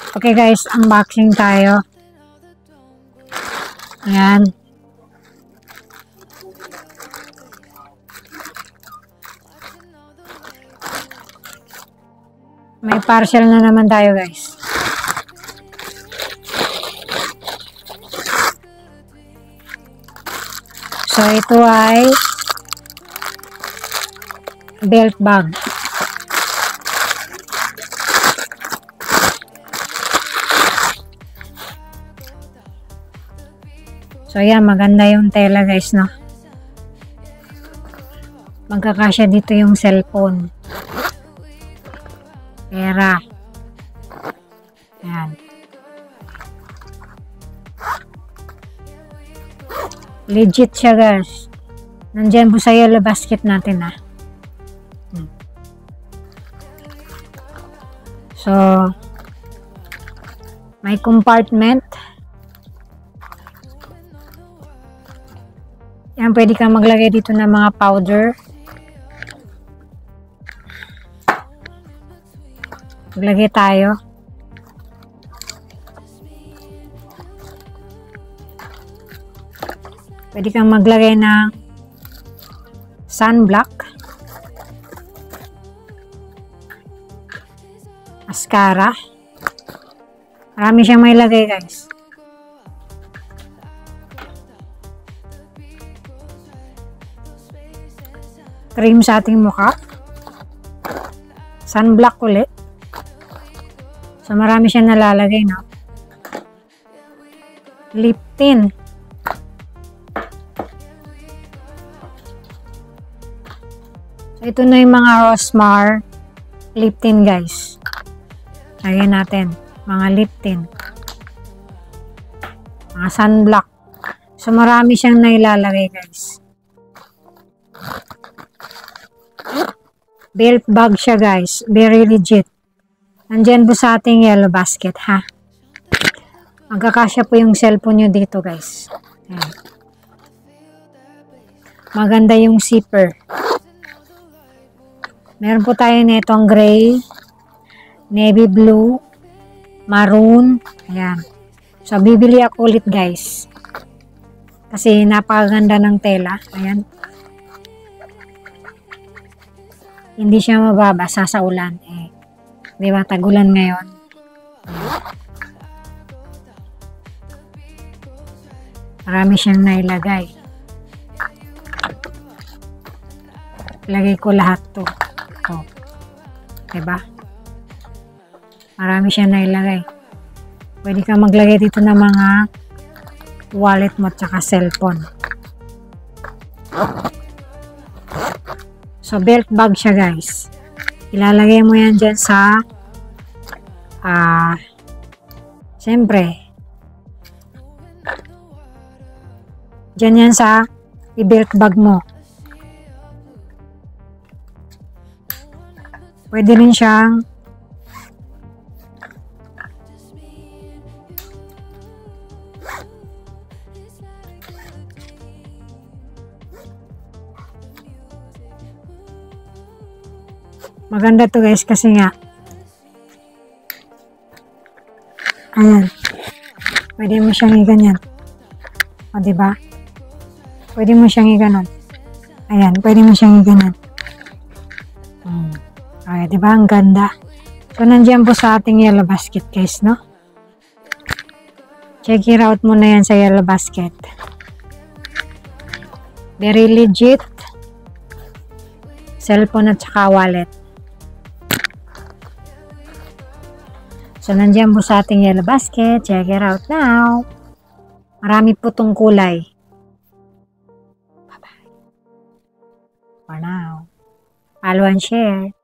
Okay guys, unboxing tayo. Ayan. May parcel na naman tayo guys. So ito ay belt bag. So yan, maganda yung tela guys, no? Magkakasya dito yung cellphone. Pera. Ayan. Legit siya guys. Nandyan po sa yellow basket natin ah. So, may compartment. Yan, pwede kang maglagay dito ng mga powder. Maglagay tayo. Pwede kang maglagay ng sunblock. Mascara. Marami siyang may lagay guys. Cream sa ating mukha. Sunblock ulit. So marami siyang nalalagay, no? Lip tint. So ito na yung mga Rosmar lip tint guys. Lagyan natin. Mga lip tint. Mga sunblock. So marami siyang nailalagay guys. Belt bag siya guys. Very legit. Nandyan po sa ating yellow basket ha. Magkakasya po yung cellphone nyo dito guys. Ayan. Maganda yung zipper. Meron po tayo netong gray, navy blue, maroon. Ayan. So bibili ako ulit guys. Kasi napakaganda ng tela. Ayan. Hindi siya mababasa sa ulan. Eh, di ba, tagulan ngayon. Marami siyang nailagay. Lagay ko lahat to. Oh. Diba? Marami siyang nailagay. Pwede kang maglagay dito ng mga wallet mo at saka cellphone. So, belt bag siya guys. Ilalagay mo yan dyan sa siyempre dyan yan sa i-belt bag mo. Pwede rin siyang maganda to guys kasi nga ayan, pwede mo siyang i-ganyan, o diba, pwede mo siyang i-ganon, ayan, pwede mo siyang i-ganon. Okay, diba, ang ganda. So nandiyan po sa ating yellow basket guys, no? Check it out muna yan sa yellow basket. Very legit cellphone at saka wallet. So, nandiyan po sa ating yellow basket. Check it out now. Marami po itong kulay. Bye-bye. For now. Follow and share.